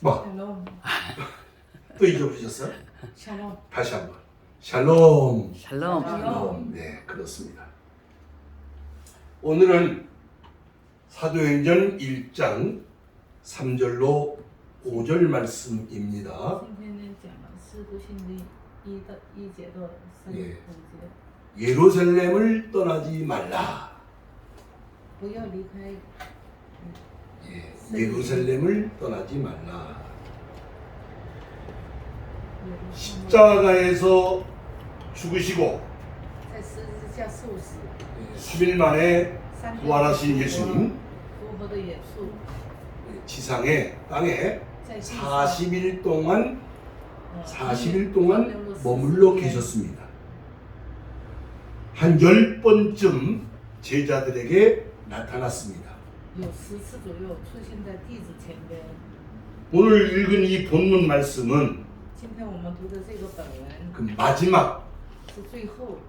뭐? 샬롬. 또 잊어버리셨어요? 샬롬. 다시 한번. 샬롬. 샬롬. 샬롬. 네, 그렇습니다. 오늘은 사도행전 1장 3절로 5절 말씀입니다. 今天呢讲了《使徒行传》1节到3 예 5节， 예루살렘을 떠나지 말라. 不要离开 예, 예루살렘을 떠나지 말라. 耶路撒冷， 십자가에서 죽으시고 在十字架受死， 3일 만에 3天 부활하신 예수님 复活的耶稣， 지상에 땅에 在地上 40일 동안 40일 停 동안 留了40 머물러 天 계셨습니다. 한 10번쯤 제자들에게 나타났습니다. 有10次左右出现在弟子前边。 오늘 읽은 이 본문 말씀은 今天我们读的这个本文 그 마지막 是最后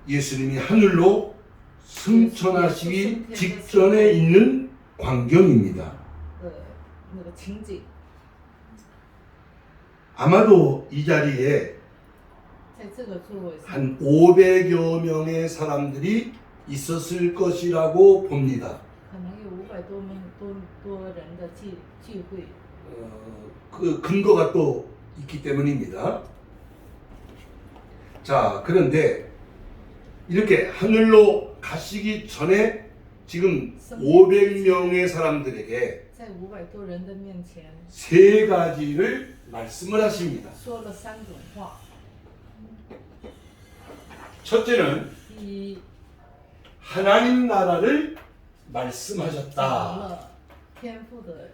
예수님이 하늘로 승천하시기 직전에 있는 광경입니다. 的那个情景， 아마도 이 자리에 在这个座位上 한 500여 명의 사람들이 있었을 것이라고 봅니다. 可能有500多人的聚会。 그 근거가 또 있기 때문입니다. 자, 그런데 이렇게 하늘로 가시기 전에 지금 500명의 사람들에게 在500多人的面前 세 가지를 말씀을 하십니다. 说了3种话。 첫째는 第一， 하나님 나라를 讲 말씀하셨다. 了天父的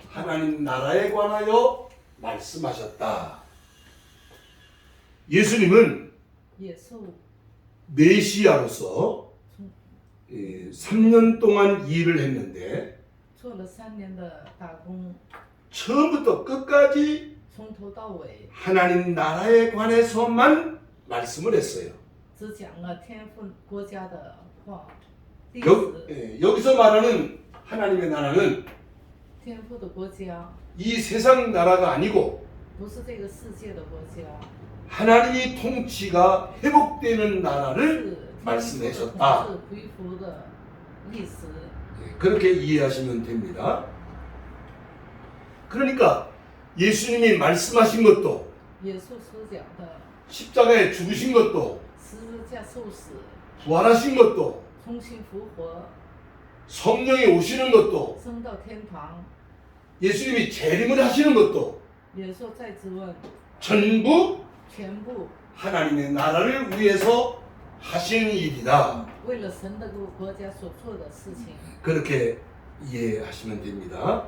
하나님 나라에 관하여 말씀하셨다. 예수님은 耶稣 메시아로서 3년 동안 일을 했는데 做了3年的打工， 처음부터 끝까지 从头到尾 하나님 나라에 관해서만 말씀을 했어요. 只讲了天父国家的话。第一， 여기서 말하는 하나님의 나라는 天父的国家 이 세상 나라가 아니고 不是这个世界的国家， 하나님이 통치가 회복되는 나라를 是天父的 말씀하셨다. 统治恢复的历史。 그렇게 이해하시면 됩니다. 그러니까 예수님이 말씀하신 것도 耶稣所讲的 십자가에 죽으신 것도 十字架受死、 부활하신 것도 重新复活、 성령이 오시는 것도 升到天堂， 예수님이 재림을 하시는 것도 耶稣再质问， 전부 全部 하나님의 나라를 위해서 하시는 일이다. 为了神的国家所做的事情。 그렇게 이해하시면 됩니다.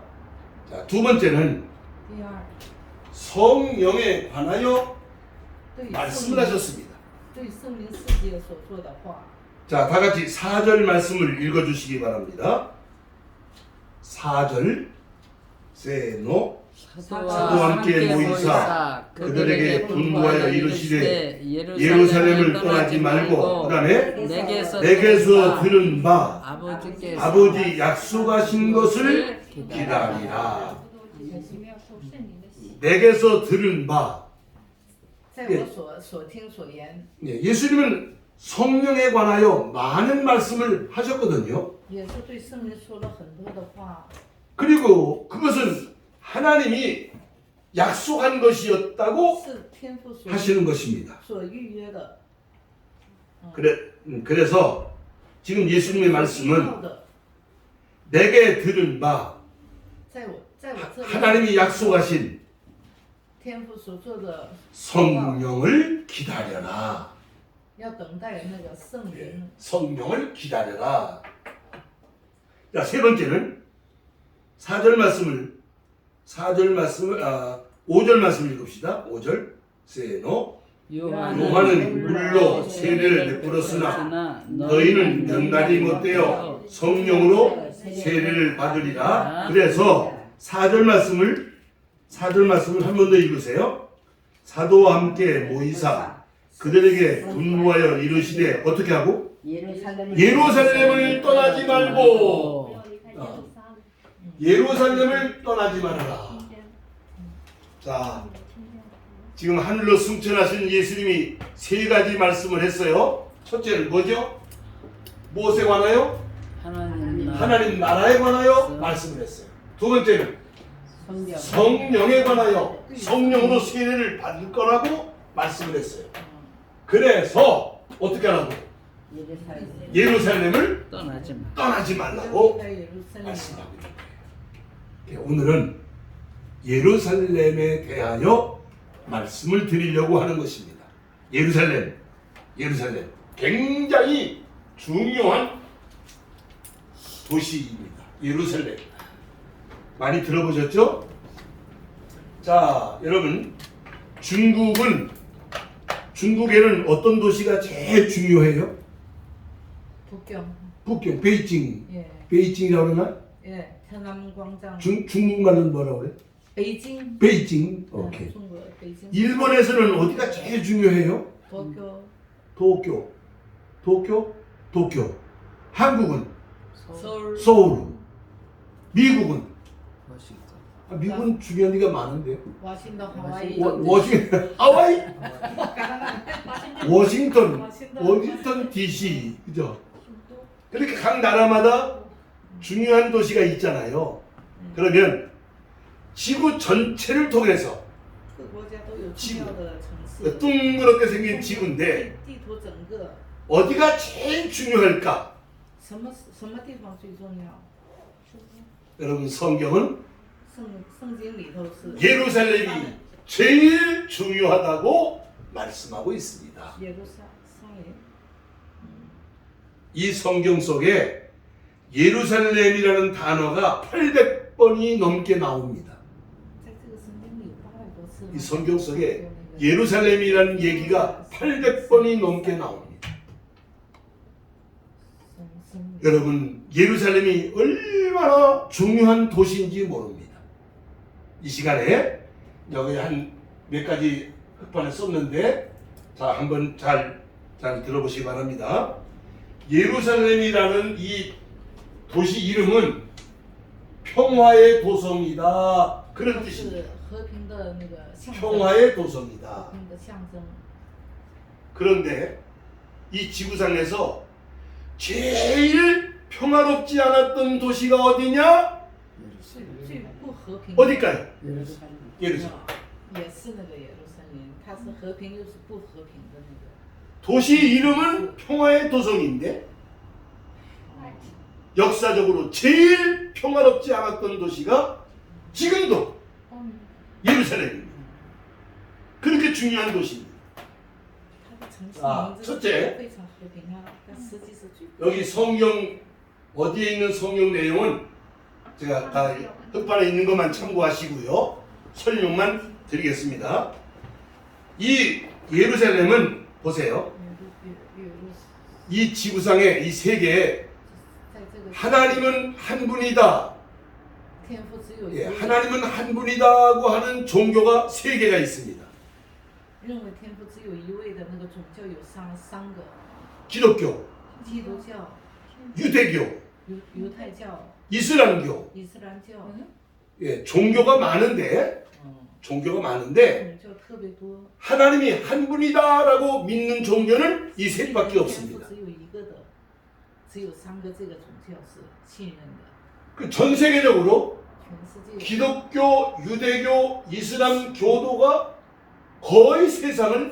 자, 두 번째는 第二， 성령에 관하여 对 말씀을 圣灵 하셨습니다. 对圣灵世界所做的话， 자, 다 같이 4절 말씀을 읽어주시기 바랍니다. 4절 세노 사도와 함께 모이사 그들에게 분부하여 이르시되 예루살렘을 떠나지 말고 그다음에 내게서 들은 바 아버지 약속하신 것을 기다리라. 내게서 들은 바 在我所听所言， 예수님은 성령에 관하여 많은 말씀을 하셨거든요. 耶稣对圣灵说了很多的话， 그리고 그것은 하나님이 약속한 것이었다고 是天父所 하시는 것입니다. 所预约的。 그래서 지금 예수님의 要 말씀은 的， 내게 들은 바 在我这里， 하나님이 약속하신 天父所做的， 성령을 기다려라. 要等待那个圣灵。 성령을 기다려라. 자, 세 번째는 4절 말씀을 5절 말씀을 읽읍시다. 5절 세노 요한은 물로 세례를 베풀었으나 너희는 명날이 못되어 성령으로 세례를 받으리라. 그래서 4절 말씀을 한 번 더 읽으세요. 사도와 함께 모이사 그들에게 분부하여 이르시되 어떻게 하고 예루살렘을 떠나지 말고 예루살렘을 떠나지 말아라. 자, 지금 하늘로 승천하신 예수님이 세 가지 말씀을 했어요. 첫째는 뭐죠? 무엇에 관하여? 하나님 나라에 관하여 말씀을 했어요. 두 번째는 성령에 관하여 성령으로 세례를 받을 거라고 말씀을 했어요. 그래서 어떻게 하라고? 예루살렘을 떠나지 말라고 말씀하고 있습니다. 오늘은 예루살렘에 대하여 말씀을 드리려고 하는 것입니다. 예루살렘 굉장히 중요한 도시입니다. 예루살렘 많이 들어보셨죠? 자, 여러분, 중국에는 어떤 도시가 제일 중요해요? 북경, 베이징. 예. 베이징이라고 그러나? 예, 천안광장. 중국말은 뭐라고 그래? 베이징. 오케이. 베이징. 일본에서는 어디가 제일 중요해요? 도쿄. 한국은 서울. 미국은? 미국은 중요한 데가 많은데요. 워싱턴, 하와이. 하와이? 워싱턴 DC, 그죠? 그렇게 각 나라마다 중요한 도시가 있잖아요. 그러면 지구 전체를 통해서 둥그렇게 생긴 지구인데 어디가 제일 중요할까? 여러분, 성경은 예루살렘이 제일 중요하다고 말씀하고 있습니다. 이 성경 속에 예루살렘이라는 단어가 800번이 넘게 나옵니다. 이 성경 속에 예루살렘이라는 얘기가 800번이 넘게 나옵니다. 여러분, 예루살렘이 얼마나 중요한 도시인지 모릅니다. 이 시간에 여기 한 몇 가지 흑판에 썼는데, 자, 한번 잘 들어보시기 바랍니다. 예루살렘이라는 이 도시 이름은 평화의 도성이다, 그런 뜻입니다. 평화의 도성이다. 그런데 이 지구상에서 제일 평화롭지 않았던 도시가 어디냐? 어딜까요? 예루살렘. 도시 이름은 평화의 도성인데 역사적으로 제일 평화롭지 않았던 도시가 지금도 예루살렘입니다. 그렇게 중요한 도시입니다. 자, 첫째, 여기 성경 어디에 있는 성경 내용은 제가 다 흑판에 있는 것만 참고하시고요, 설명만 드리겠습니다. 이 예루살렘은 보세요. 이 지구상에, 이 세계에 하나님은 한 분이다. 예, 하나님은 한 분이다고 하는 종교가 세 개가 있습니다. 기독교, 유대교, 이슬람교. 예, 종교가 많은데 하나님이 한 분이다라고 믿는 종교는 이 셋밖에 없습니다. 그 전 세계적으로 기독교, 유대교, 이슬람 교도가 거의 세상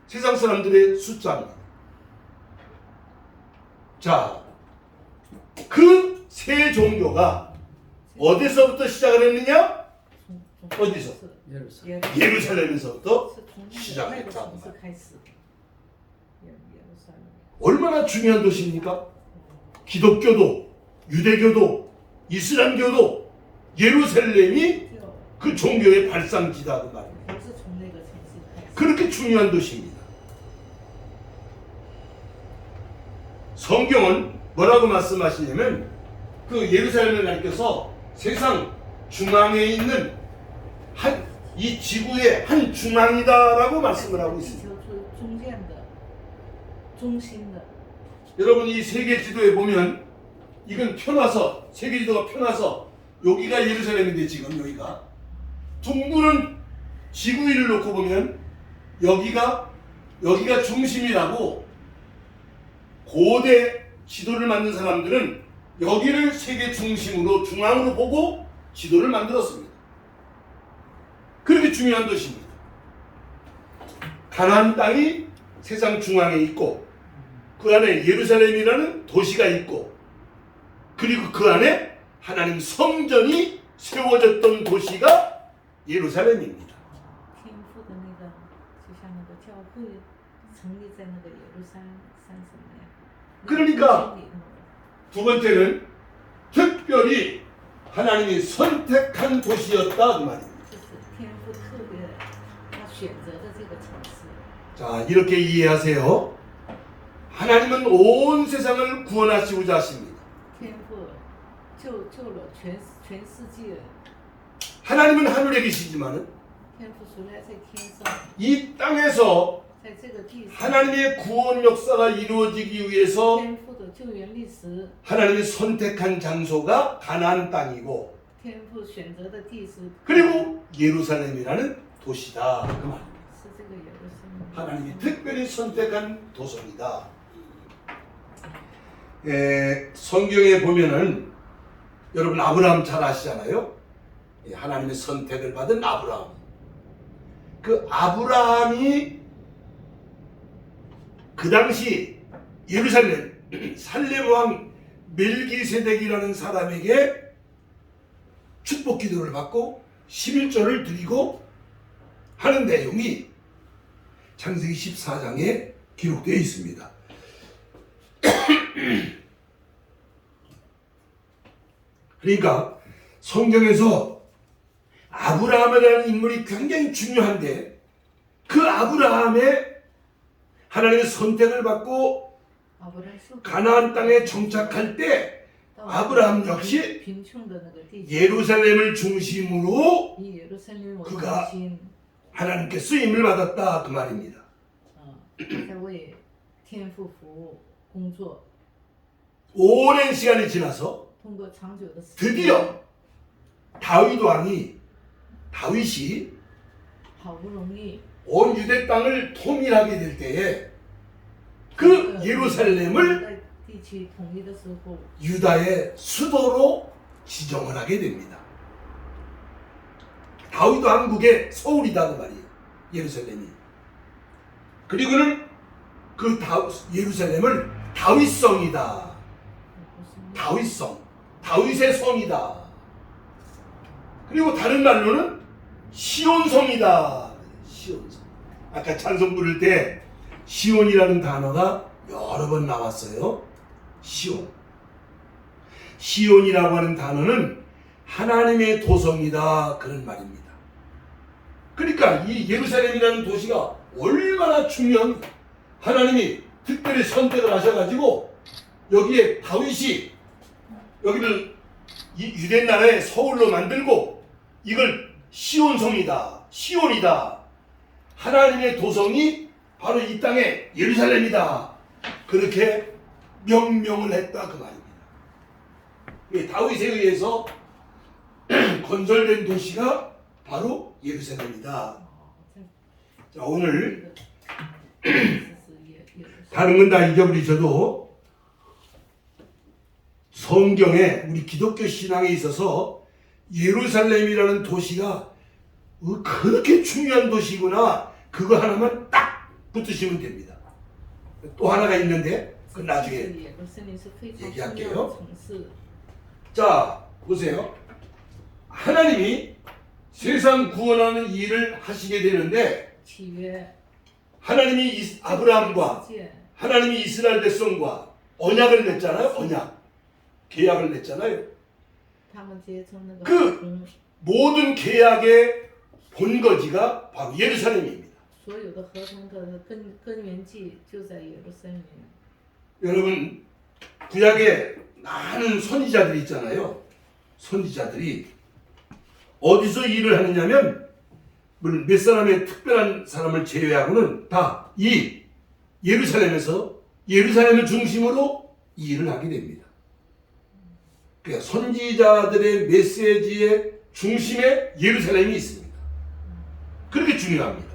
사람들의 숫자입니다. 자, 그 세 종교가 어디서부터 시작을 했느냐? 어디서? 예루살렘에서부터 시작했다. 얼마나 중요한 도시입니까? 기독교도, 유대교도, 이슬람교도 예루살렘이 그 종교의 발상지다, 그 말입니다. 그렇게 중요한 도시입니다. 성경은 뭐라고 말씀하시냐면, 그 예루살렘을 가리켜서 세상 중앙에 있는 이 지구의 한 중앙이다라고 말씀을 하고 있습니다. 여러분, 이 세계 지도에 보면 이건 펴놔서, 세계 지도가 펴놔서 여기가 예루살렘인데 지금 여기가 둥그런 지구 위를 놓고 보면 여기가 중심이라고 고대 지도를 만든 사람들은 여기를 세계 중심으로 중앙으로 보고 지도를 만들었습니다. 그렇게 중요한 도시입니다. 가나안 땅이 세상 중앙에 있고 그 안에 예루살렘이라는 도시가 있고 그리고 그 안에 하나님 성전이 세워졌던 도시가 예루살렘입니다. 天父的那个，就像那个教会成立在那个耶路撒冷山上那样。 그러니까 두 번째는 특별히 하나님이 선택한 도시였다 그 말입니다. 这是天父特别他选择的这个城市。 자, 이렇게 이해하세요. 하나님은 온 세상을 구원하시고자 하십니다. 天父救了全世界。 하나님은 하늘에 계시지만은 天父虽然在天上， 이 땅에서 在这个地上， 하나님의 구원 역사가 이루어지기 위해서 天父的救援历史， 하나님이 선택한 장소가 가나안 땅이고 天父选择的地是 그리고 예루살렘이라는 도시다 그 말입니다. 是这个耶路撒冷。 하나님이 특별히 선택한 도성이다. 성경에 보면은 여러분 아브라함 잘 아시잖아요. 하나님의 선택을 받은 아브라함. 그 아브라함이 그 당시 예루살렘 살렘 왕 멜기세덱이라는 사람에게 축복 기도를 받고 11절을 드리고 하는 내용이 창세기 14장에 기록되어 있습니다. 그러니까 성경에서 아브라함이라는 인물이 굉장히 중요한데 그 아브라함의 하나님의 선택을 받고 가나안 땅에 정착할 때 아브라함 역시 예루살렘을 중심으로 그가 하나님께 쓰임을 받았다 그 말입니다. 오랜 시간이 지나서 드디어 다윗이 온 유대 땅을 통일하게 될 때에 그 예루살렘을 유다의 수도로 지정을 하게 됩니다. 다윗 왕국의 서울이다 그 말이에요. 예루살렘이. 그리고는 그 예루살렘을 다윗성이다. 다윗성. 다윗의 성이다. 그리고 다른 말로는 시온성이다. 시온성. 아까 찬송 부를 때 시온이라는 단어가 여러 번 나왔어요. 시온. 시온이라고 하는 단어는 하나님의 도성이다 그런 말입니다. 그러니까 이 예루살렘이라는 도시가 얼마나 중요한 하나님이 특별히 선택을 하셔가지고 여기에 다윗이 여기를 유대 나라의 서울로 만들고 이걸 시온성이다. 시온이다. 하나님의 도성이 바로 이 땅의 예루살렘이다. 그렇게 명명을 했다 그 말입니다. 다윗에 의해서 건설된 도시가 바로 예루살렘이다. 자, 오늘 다른 건 다 잊어버리셔도 성경에 우리 기독교 신앙에 있어서 예루살렘이라는 도시가 그렇게 중요한 도시구나 그거 하나만 딱 붙으시면 됩니다. 또 하나가 있는데 그 나중에 얘기할게요. 자, 보세요. 하나님이 세상 구원하는 일을 하시게 되는데 하나님이 아브라함과 하나님이 이스라엘 백성과 언약을 맺잖아요. 언약. 계약을 맺잖아요. 그 모든 계약의 본거지가 바로 예루살렘입니다. 여러분 구약에 많은 선지자들이 있잖아요. 선지자들이 어디서 일을 하느냐면 물론 몇 사람의 특별한 사람을 제외하고는 다 이 예루살렘에서 예루살렘을 중심으로 일을 하게 됩니다. 그러니까 선지자들의 메시지의 중심에 예루살렘이 있습니다. 그렇게 중요합니다.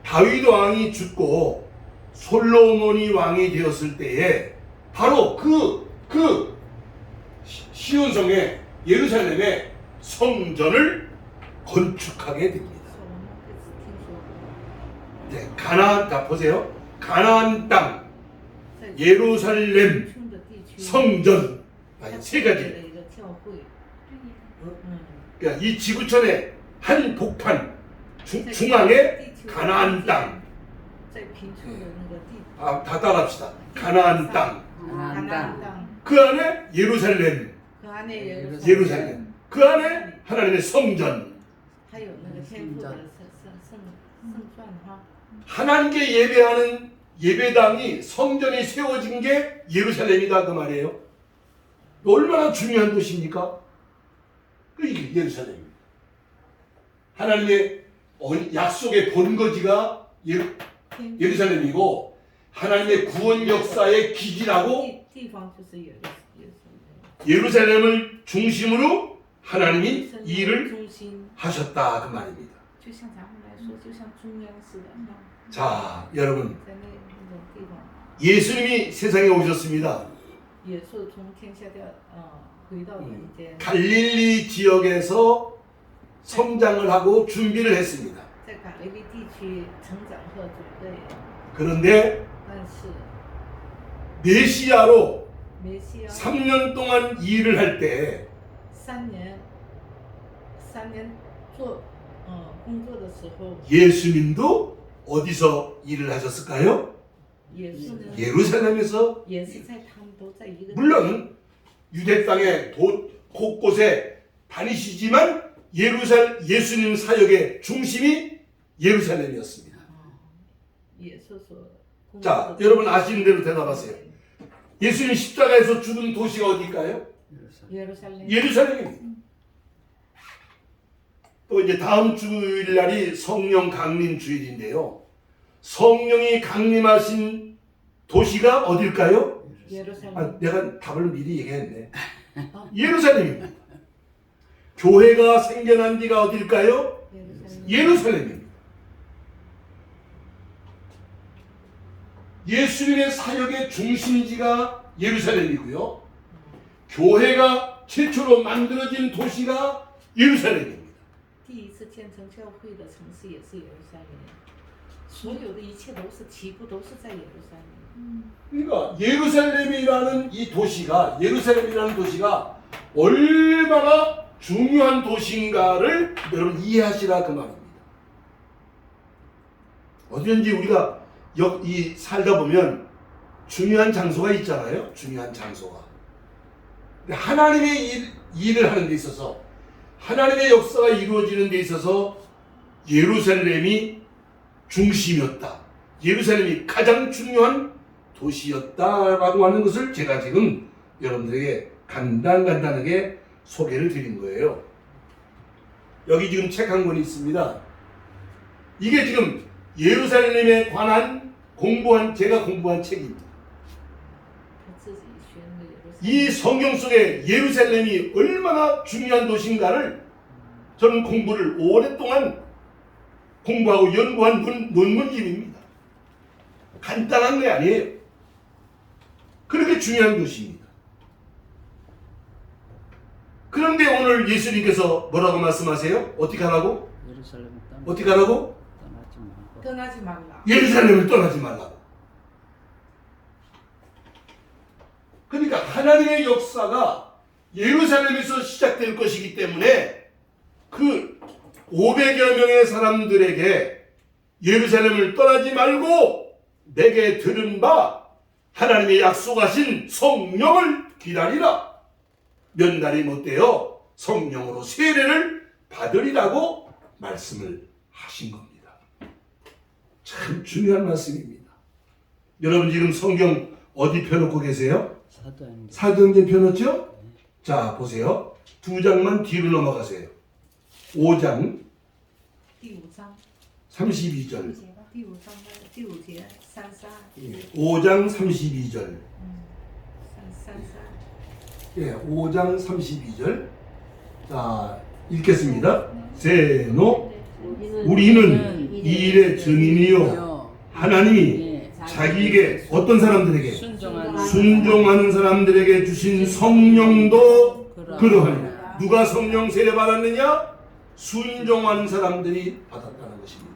다윗 왕이 죽고 솔로몬이 왕이 되었을 때에 바로 시온성에 예루살렘에 성전을 건축하게 됩니다. 所罗门这次听说， 네, 가나안, 자 보세요. 가나안 땅, 在 예루살렘, 穷的地区， 성전, 他 아니, 建 세 立了 가지. 一个教会， 그러니까 이 지구촌의 한 복판 在 중앙에 地球 가나안 땅. 在贫穷的那个地， 아, 다 따라합시다. 가나안 땅. 가나안 땅， 그 안에 예루살렘, 그 안에 예루살렘. 그 안에 하나님의 성전. 还有那个天父的圣传哈， 하나님께 예배하는 예배당이 성전이 세워진 게 예루살렘이다 그 말이에요. 얼마나 중요한 도시입니까? 이게 예루살렘입니다. 하나님의 약속의 본거지가 예루살렘이고 하나님의 구원 역사의 기지라고 地方就是耶路撒冷， 예루살렘을 중심으로 하나님이 圣 일을 中心， 하셨다 그 말입니다. 就像咱们来说，就像中央似的哈， 자, 여러분 在那种地方， 예수님이 세상에 오셨습니다. 耶稣从天下的回到人间， 갈릴리 지역에서 성장을 하고 준비를 했습니다. 在加利利地区成长和准备， 그런데 但是 메시아로 梅西亚 3년 동안 일을 할 때 3年做工作的时候， 예수님도 어디서 일을 하셨을까요? 也是呢， 예루살렘에서 也是在他们都在一个 물론 유대 땅의 곳곳에 다니시지만 예수님 사역의 중심이 예루살렘이었습니다. 也是说， 자, 여러분 아시는 대로 대답하세요. 예수님 십자가에서 죽은 도시가 어디일까요? 예루살렘. 예루살렘입니다. 또 이제 다음 주일날이 성령 강림 주일인데요. 성령이 강림하신 도시가 어딜까요? 예루살렘. 아, 내가 답을 미리 얘기했네. 예루살렘입니다. 교회가 생겨난 데가 어딜까요? 예루살렘. 예루살렘입니다. 예수님의 사역의 중심지가 예루살렘이고요. 교회가 최초로 만들어진 도시가 예루살렘입니다. 第一次建成教会的城市也是耶路撒冷，所有的一切都是起步都是在耶路撒冷。 그러니까 예루살렘이라는 도시가 얼마나 중요한 도시인가를 여러분 이해하시라 그 말입니다. 어디든지 우리가 이 살다 보면 중요한 장소가 있잖아요. 중요한 장소가. 근데 하나님의 일을 하는 데 있어서 하나님의 역사가 이루어지는 데 있어서 예루살렘이 중심이었다. 예루살렘이 가장 중요한 도시였다라고 하는 것을 제가 지금 여러분들에게 간단하게 소개를 드린 거예요. 여기 지금 책 한 권이 있습니다. 이게 지금 예루살렘에 관한 제가 공부한 책입니다. 他自己学那个耶路撒冷。 이 성경 속에 예루살렘이 얼마나 중요한 도시인가를 저는 공부를 오랫동안 공부하고 연구한 논문집입니다. 간단한 게 아니에요. 그렇게 중요한 도시입니다. 그런데 오늘 예수님께서 뭐라고 말씀하세요? 어떻게 하라고? 예루살렘 어떻게 하라고? 떠나지 말고 떠나지 말라. 예루살렘을 떠나지 말라고. 그러니까 하나님의 역사가 예루살렘에서 시작될 것이기 때문에 그 500여 명의 사람들에게 예루살렘을 떠나지 말고 내게 들은 바 하나님의 약속하신 성령을 기다리라. 몇 날이 못되어 성령으로 세례를 받으리라고 말씀을 하신 겁니다. 참 중요한 말씀입니다. 여러분 지금 성경 어디 펴놓고 계세요? 사도행전 사도행전 펴놓죠? 자 보세요. 2장만 뒤로 넘어가세요. 5장 第五章， 32절 第五章的第五节33， 5장 32절 33。 예, 5장 32절 자 읽겠습니다. 세노 우리는 이 일의 증인이요 하나님이 자기에게 어떤 사람들에게 순종하는 사람들에게 주신 성령도 그러하니라. 누가 성령 세례 받았느냐? 순종하는 사람들이 받았다는 것입니다.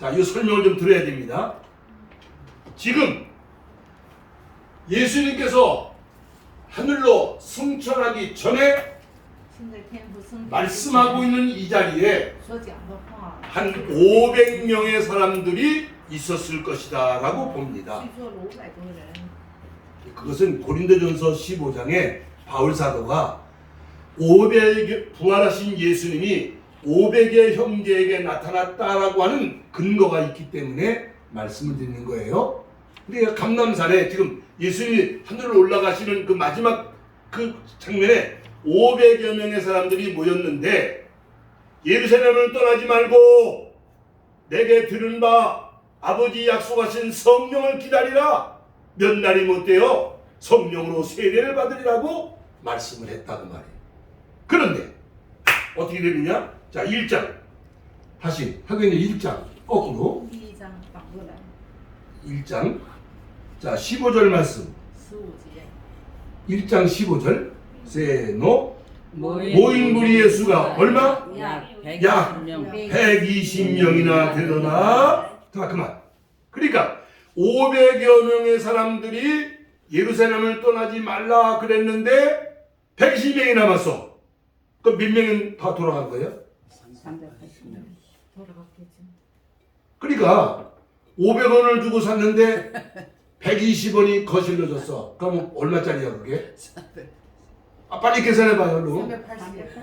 자, 이 설명을 좀 들어야 됩니다. 지금 예수님께서 하늘로 승천하기 전에 现在天父升天之前 말씀하고 있는 이 자리에 所讲的话， 한 500명의 사람들이 있었을 것이다 라고 봅니다. 据说了500多人。 그것은 고린도전서 15장에 바울 사도가 500 부활하신 예수님이 500의 형제에게 나타났다라고 하는 근거가 있기 때문에 말씀을 드리는 거예요. 근데 감람산에 지금 예수님이 하늘로 올라가시는 그 마지막 그 장면에 500여 명의 사람들이 모였는데 예루살렘을 떠나지 말고 내게 들은 바 아버지 약속하신 성령을 기다리라. 몇 날이 못 되어 성령으로 세례를 받으리라고 말씀을 했다는 말이에요. 그런데 어떻게 되느냐? 자, 1장 다시 하경이 1장 거꾸로 第1章反过来， 1장 자 15절 말씀 15节， 1장 15절 세노 모인 무리의 수가 얼마? 약 120명이나 되더라. 자, 그만. 그러니까 500여 명의 사람들이 예루살렘을 떠나지 말라 그랬는데 120명이 남았어. 그 몇 명은 다 돌아간 거예요? 380명. 돌아갔겠죠. 그러니까 500원을 주고 샀는데 120원이 거실러졌어. 그럼 얼마짜리야 그게? 아, 빨리 계산해봐요. 얼른.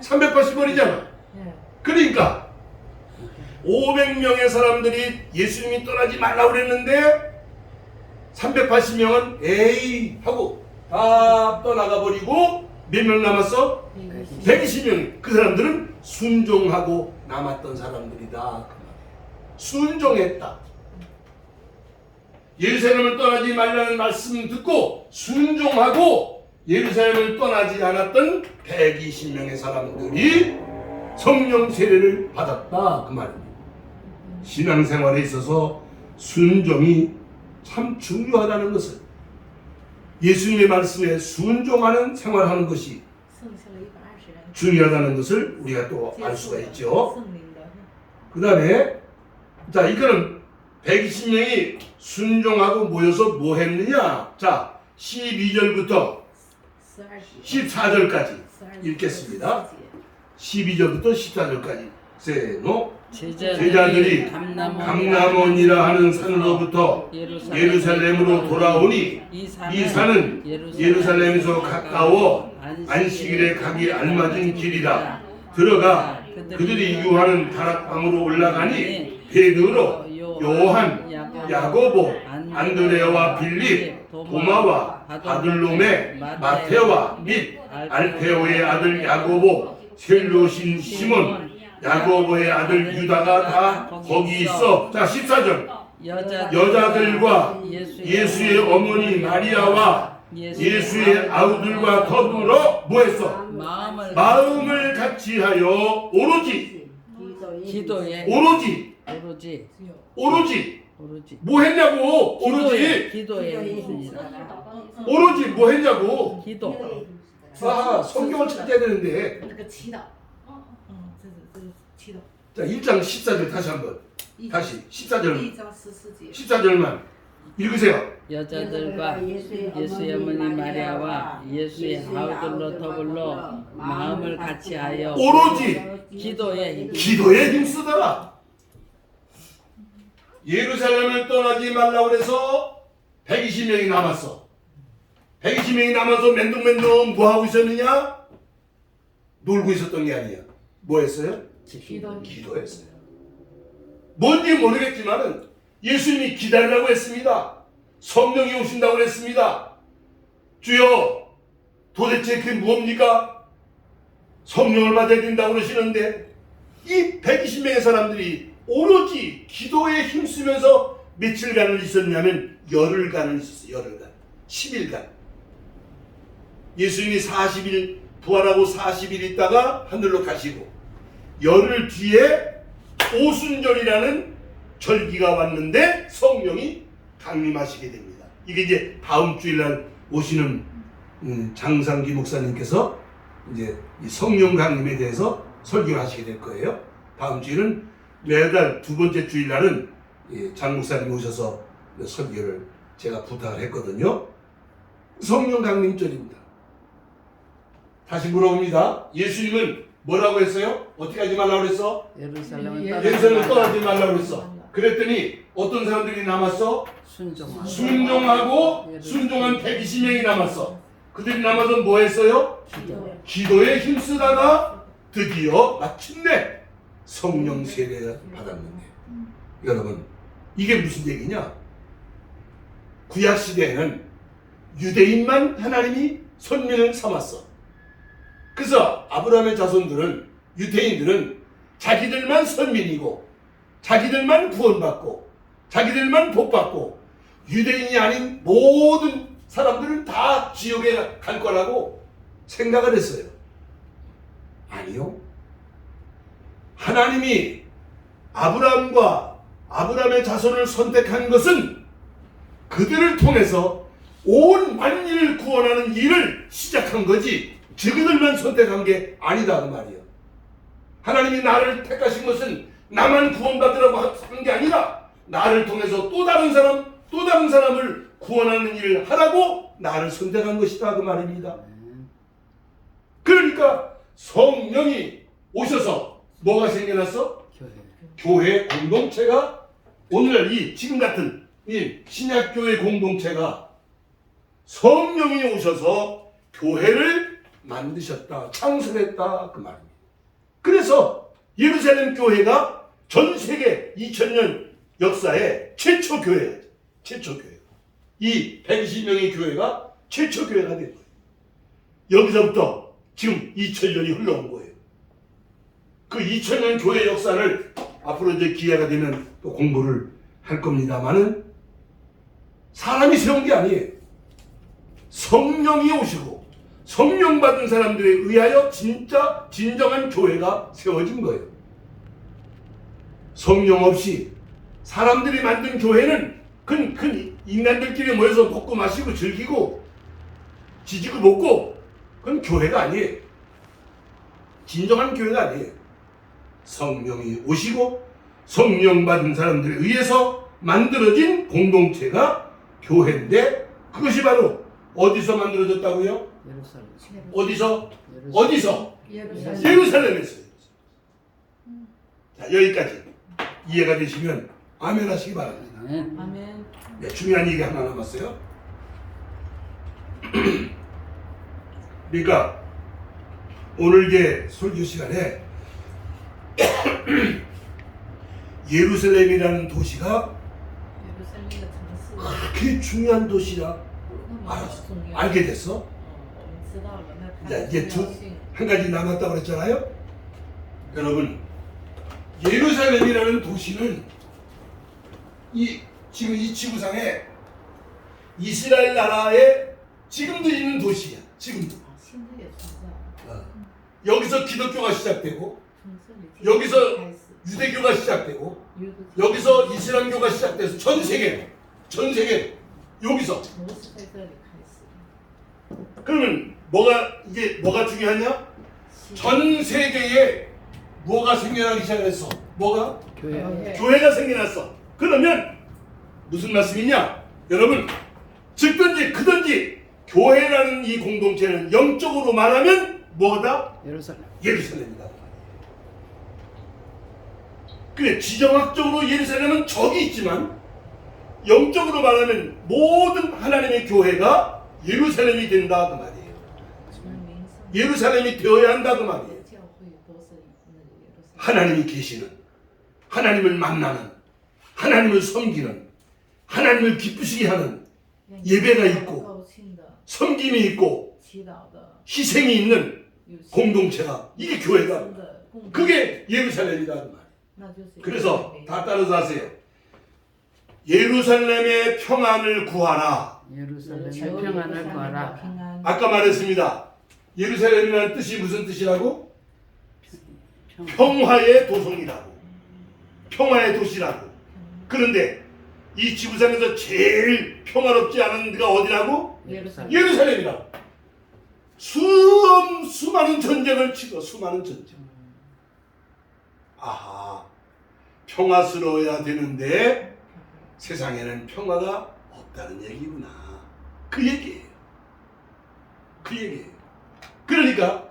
380. 380원이잖아. 예. 그러니까 500명의 사람들이 예수님이 떠나지 말라고 그랬는데 380명은 에이 하고 다 떠나가 버리고 몇 명 남았어? 120명. 그 사람들은 순종하고 남았던 사람들이다. 그 말이에요. 순종했다. 예루살렘을 떠나지 말라는 말씀 듣고 순종하고 예루살렘을 떠나지 않았던 120명의 사람들이 성령 세례를 받았다. 그 말입니다. 신앙생활에 있어서 순종이 참 중요하다는 것을 예수님의 말씀에 순종하는 생활하는 것이 剩下了120人， 중요하다는 것을 우리가 또 接 알 受 수가 了 있죠. 圣灵的。 그 다음에 자 이거는 120명이 순종하고 모여서 뭐 했느냐. 자 12절부터 14절까지 읽겠습니다. 12절부터 14절까지 세노 제자들이 감람원이라 하는 산으로부터 예루살렘으로 돌아오니 이 산은 예루살렘에서 가까워 안식일에 가기 알맞은 길이라. 들어가 그들이 유하는 다락방으로 올라가니 베드로, 요한, 야고보, 안드레와 빌립, 도마와 바들로메, 마테와 및 알페오의 아들 야고보, 셀로신 시몬, 야고보의 아들 유다가 다 거기 있어. 자 14절 여자들과 예수의 어머니 마리아와 예수의 아우들과 더불어 뭐했어? 마음을 같이하여 오로지 뭐 했냐고. 오로지 뭐 했냐고. 아, 성경을 찾아야 되는데. 那个祈祷，这是祈祷。 자 1장 14절 다시 한번. 다시 14절 1장 14节， 14절만 읽으세요. 여자들과 예수의 어머니 마리아와 예수의 아우들로 더불어 마음을 같이하여 오로지 기도에 힘쓰더라. 예루살렘을 떠나지 말라고 그래서 120명이 남았어. 120명이 남아서 맨둥맨둥 뭐 하고 있었느냐? 놀고 있었던 게 아니야. 뭐 했어요? 기도했어요. 뭔지 모르겠지만은 예수님이 기다리라고 했습니다. 성령이 오신다고 했습니다. 주여, 도대체 그게 뭡니까? 성령을 받아야 된다고 그러시는데 이 120명의 사람들이 오로지 기도에 힘쓰면서 며칠간을 있었냐면 열흘간을 있었어요. 열흘간. 10일간. 예수님이 40일 부활하고 40일 있다가 하늘로 가시고 열흘 뒤에 오순절이라는 절기가 왔는데 성령이 강림하시게 됩니다. 이게 이제 다음 주일날 오시는 장상기 목사님께서 이제 이 성령 강림에 대해서 설교를 하시게 될 거예요. 다음 주일은 매달 두 번째 주일날은 장 목사님 오셔서 설교를 제가 부탁을 했거든요. 성령 강림절입니다. 다시 물어봅니다. 예수님은 뭐라고 했어요? 어떻게 하지 말라고 그랬어? 예루살렘을 예루살렘을 떠나지 말라고 그랬어. 그랬더니 어떤 사람들이 남았어? 순종하고 순종한 120명이 남았어. 그들이 남아서 뭐 했어요? 기도에 힘쓰다가 드디어 마침내 성령 세례를 받았는데, 여러분 이게 무슨 얘기냐? 구약 시대에는 유대인만 하나님이 선민을 삼았어. 그래서 아브라함의 자손들은, 유대인들은 자기들만 선민이고 자기들만 구원받고 자기들만 복받고 유대인이 아닌 모든 사람들은 다 지옥에 갈 거라고 생각을 했어요. 아니요. 하나님이 아브라함과 아브라함의 자손을 선택한 것은 그들을 통해서 온 만민을 구원하는 일을 시작한 거지 저들만 선택한 게 아니다 그 말이에요. 하나님이 나를 택하신 것은 나만 구원받으라고 한 게 아니라 나를 통해서 또 다른 사람을 구원하는 일을 하라고 나를 선택한 것이다 그 말입니다. 그러니까 성령이 오셔서 뭐가 생겨났어? 교회 공동체가 오늘날 이 지금 같은 이 신약교회 공동체가 성령이 오셔서 교회를 만드셨다, 창설했다 그 말입니다. 그래서 예루살렘 교회가 전 세계 2000년 역사의 최초 교회예요. 최초 교회. 이 120명의 교회가 최초 교회가 된 거예요. 여기서부터 지금 2000년이 흘러온 거예요. 그 2000년 교회 역사를 앞으로 이제 기회가 되면 또 공부를 할 겁니다만은 사람이 세운 게 아니에요. 성령이 오시고 성령 받은 사람들에 의하여 진짜 진정한 교회가 세워진 거예요. 성령 없이 사람들이 만든 교회는 큰 인간들끼리 모여서 먹고 마시고 즐기고 지지고 먹고 그건 교회가 아니에요. 진정한 교회가 아니에요. 성령이 오시고 성령 받은 사람들에 의해서 만들어진 공동체가 교회인데 그것이 바로 어디서 만들어졌다고요? 예루살렘. 어디서? 예루살렘. 예루살렘에서. 자, 여기까지 이해가 되시면 아멘 하시기 바랍니다. 아멘. 네, 중요한 얘기 하나 남았어요. 그러니까 오늘 이제 설교 시간에 예루살렘이라는 도시가 그렇게 중요한 도시라 알게 됐어. 자, 이제 한 가지 남았다고 그랬잖아요. 여러분, 예루살렘이라는 도시는 지금 이 지구상에 이스라엘 나라에 지금도 있는 도시야. 지금도. 여기서 기독교가 시작되고 여기서 유대교가 시작되고 여기서 이슬람교가 시작돼서 전 세계 여기서. 그러면 뭐가 중요하냐? 전 세계에 뭐가 생겨나기 시작했어? 뭐가? 교회가 생겨났어. 그러면 무슨 말씀이냐? 여러분, 즉든지 그든지 교회라는 이 공동체는 영적으로 말하면 뭐다? 예루살렘이다. 그래, 지정학적으로 예루살렘은 적이 있지만 영적으로 말하면 모든 하나님의 교회가 예루살렘이 된다 그 말이에요. 예루살렘이 되어야 한다 그 말이에요. 하나님이 계시는, 하나님을 만나는, 하나님을 섬기는, 하나님을 기쁘시게 하는 예배가 있고 섬김이 있고 희생이 있는 공동체가, 이게 교회가, 그게 예루살렘이다 그 말이에요. 그래서 다 따라서 하세요. 예루살렘의 평안을 구하라. 예루살렘의 평안을 구하라. 아까 말했습니다. 예루살렘이라는 뜻이 무슨 뜻이라고? 평화의 도성이라고. 평화의 도시라고. 그런데 이 지구상에서 제일 평화롭지 않은 데가 어디라고? 예루살렘. 예루살렘이다. 수많은 전쟁을 치고 수많은 전쟁. 아하, 평화스러워야 되는데 세상에는 평화가 없다는 얘기구나. 그 얘기예요. 그 얘기예요. 그러니까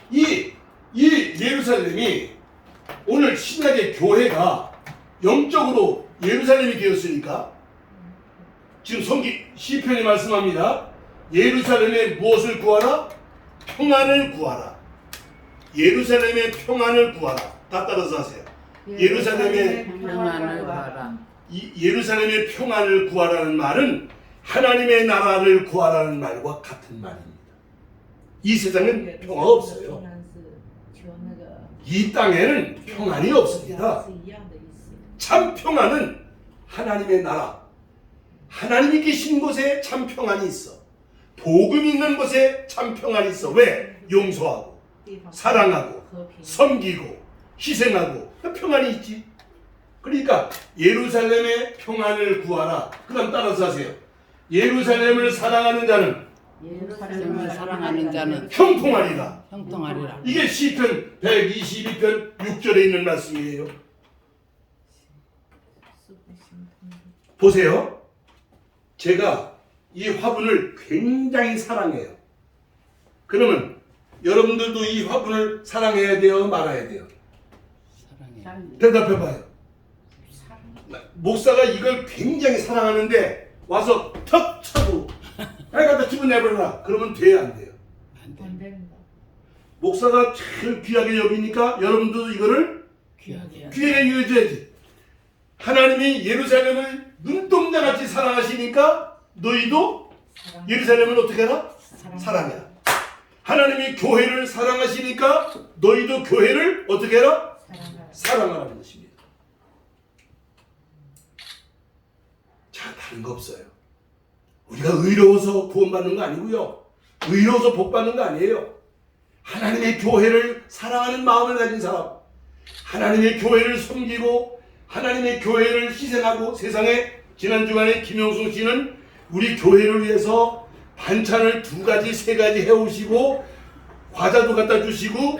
이 예루살렘이 오늘 신약의 교회가 영적으로 예루살렘이 되었으니까 지금 시편이 말씀합니다. 예루살렘에 무엇을 구하라? 평안을 구하라. 예루살렘의 평안을 구하라. 다 따라서 하세요. 예루살렘의 평안을 구하라. 예루살렘의 평안을 구하라는 말은 하나님의 나라를 구하라는 말과 같은 말입니다. 이 세상엔 평화 없어요. 이 땅에는 평안이 없습니다. 참 평안은 하나님의 나라, 하나님이 계신 곳에 참 평안이 있어. 복음 있는 곳에 참 평안이 있어. 왜? 용서하고 사랑하고 섬기고 희생하고 평안이 있지. 그러니까 예루살렘의 평안을 구하라. 그 다음 따라서 하세요. 예루살렘을 사랑하는 자는 예루살렘을 사랑하는 자는 형통하리라. 형통하리라. 이게 시편 122편 6절에 있는 말씀이에요. 보세요. 제가 이 화분을 굉장히 사랑해요. 그러면 여러분들도 이 화분을 사랑해야 돼요? 말아야 돼요? 사랑해. 대답해봐요. 목사가 이걸 굉장히 사랑하는데 와서 턱 차고 빨리 갖다 집어내버려라. 그러면 돼요? 안 돼요? 안 돼. 안 됩니다. 목사가 제일 귀하게 여기니까 여러분들도 이거를 귀하게. 귀하게 여겨야지. 하나님이 예루살렘을 눈동자같이 사랑하시니까 너희도 예루살렘을 어떻게 하라? 사랑해라. 하나님이 교회를 사랑하시니까 너희도 교회를 어떻게 해라? 사랑하라는 것입니다. 자, 다른 거 없어요. 우리가 의로워서 구원받는 거 아니고요. 의로워서 복받는 거 아니에요. 하나님의 교회를 사랑하는 마음을 가진 사람, 하나님의 교회를 섬기고 하나님의 교회를 희생하고 세상에 지난 주간에 김영숙 씨는 우리 교회를 위해서 반찬을 2가지, 3가지 해오시고 과자도 갖다 주시고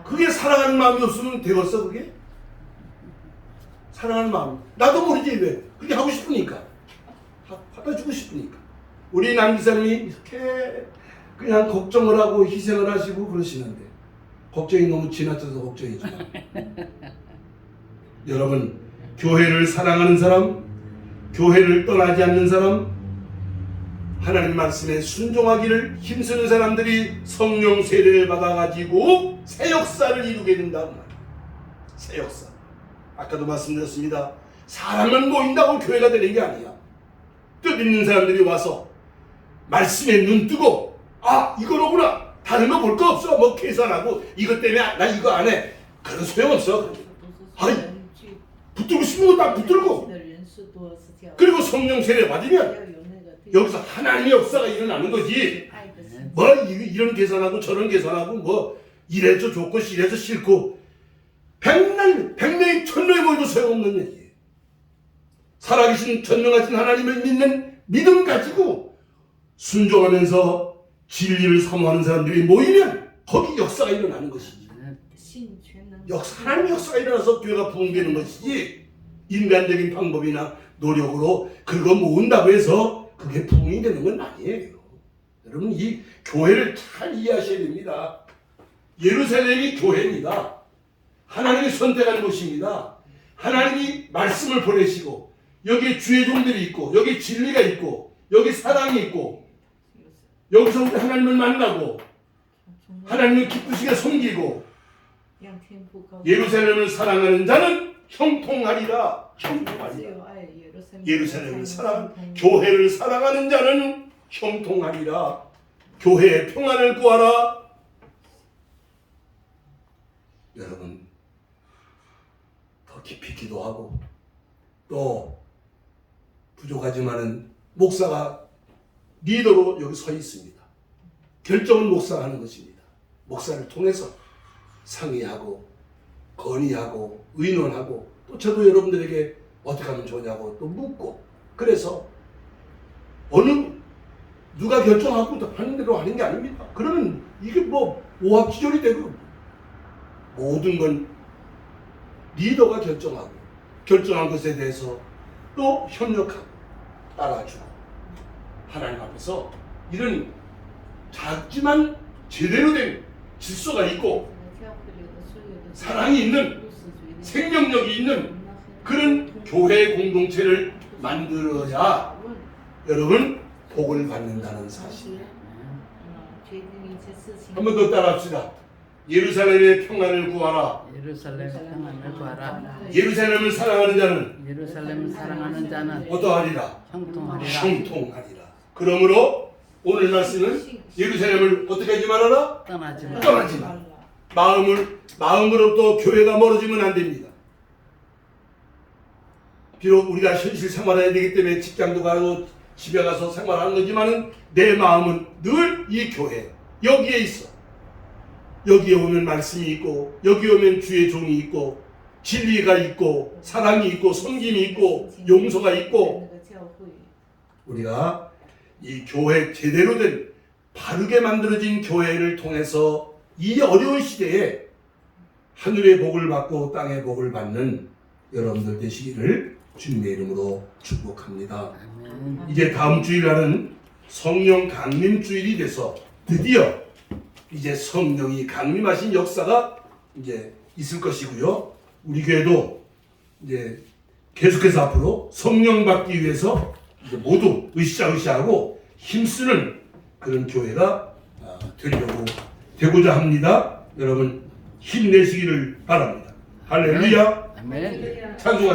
그게 사랑하는 마음이 없으면 되겠어 그게? 사랑하는 마음. 나도 모르지 왜. 그게 하고 싶으니까. 갖다 주고 싶으니까. 우리 남기사님이 이렇게 그냥 걱정을 하고 희생을 하시고 그러시는데 걱정이 너무 지나쳐서 걱정이죠. 여러분, 교회를 사랑하는 사람, 교회를 떠나지 않는 사람, 하나님 말씀에 순종하기를 힘쓰는 사람들이 성령 세례를 받아가지고 새 역사를 이루게 된다는 말이에요. 새 역사. 아까도 말씀드렸습니다. 사람만 모인다고 교회가 되는 게 아니야. 뜻 있는 사람들이 와서 말씀에 눈 뜨고 아 이거로구나. 다른 거 볼 거 없어. 뭐 계산하고 이것 때문에 나 이거 안 해. 그런 소용없어. 아이 붙들고 싶은 거 딱 붙들고 그리고 성령 세례 받으면 여기서 하나님의 역사가 일어나는 거지. 뭐 이런 계산하고 저런 계산하고 뭐 이래서 좋고 이래서 싫고 백명이 천명이 모여도 소용없는 얘기예요. 살아계신 전능하신 하나님을 믿는 믿음 가지고 순종하면서 진리를 사모하는 사람들이 모이면 거기 역사가 일어나는 것이지. 하나님의 역사가 일어나서 교회가 부흥되는 것이지 인간적인 방법이나 노력으로 그거 모은다고 해서 그게 부흥이 되는 건 아니에요. 여러분 이 교회를 잘 이해하셔야 됩니다. 예루살렘이 교회입니다. 하나님이 선택한 곳입니다. 하나님이 말씀을 보내시고 여기에 주의 종들이 있고 여기 진리가 있고 여기 사랑이 있고 여기서 우리 하나님을 만나고 하나님을 기쁘시게 섬기고 예루살렘을 사랑하는 자는 형통하리라. 형통하리라. 예루살렘을 교회를 사랑하는 자는 형통하리라. 교회의 평안을 구하라. 여러분 더 깊이 기도하고 또 부족하지만은 목사가 리더로 여기 서 있습니다. 결정은 목사가 하는 것입니다. 목사를 통해서 상의하고 건의하고 의논하고 또 저도 여러분들에게 어떻게 하면 좋냐고 또 묻고 그래서 누가 결정하고 또 하는 대로 하는 게 아닙니다. 그러면 이게 뭐 오합지졸이 되고 모든 건 리더가 결정하고 결정한 것에 대해서 또 협력하고 따라주고 하나님 앞에서 이런 작지만 제대로 된 질서가 있고 사랑이 있는 생명력이 있는 그런 교회 공동체를 만들어야 여러분 복을 받는다는 사실. 한 번 더 따라합시다. 예루살렘의 평안을 구하라. 예루살렘 평안을 구하라. 예루살렘을 사랑하는 자는 예루살렘을 사랑하는 자는 어떠하리라? 형통하리라. 형통하리라. 그러므로 오늘 말씀은 예루살렘을 어떻게 하지 말아라? 떠나지 마. 떠나지 마. 마음으로부터 교회가 멀어지면 안 됩니다. 비록 우리가 현실 생활해야 되기 때문에 직장도 가고 집에 가서 생활하는 거지만은 내 마음은 늘 이 교회 여기에 있어. 여기에 오면 말씀이 있고 여기 오면 주의 종이 있고 진리가 있고 사랑이 있고 섬김이 있고 용서가 있고 우리가 이 교회 제대로 된 바르게 만들어진 교회를 통해서 이 어려운 시대에 하늘의 복을 받고 땅의 복을 받는 여러분들 되시기를 주님의 이름으로 축복합니다. 아멘. 이제 다음 주일날은 성령 강림 주일이 돼서 드디어 이제 성령이 강림하신 역사가 이제 있을 것이고요. 우리 교회도 이제 계속해서 앞으로 성령 받기 위해서 이제 모두 으쌰으쌰하고 힘쓰는 그런 교회가 되고자 합니다. 여러분 힘내시기를 바랍니다. 할렐루야. 아멘. 찬송하시죠.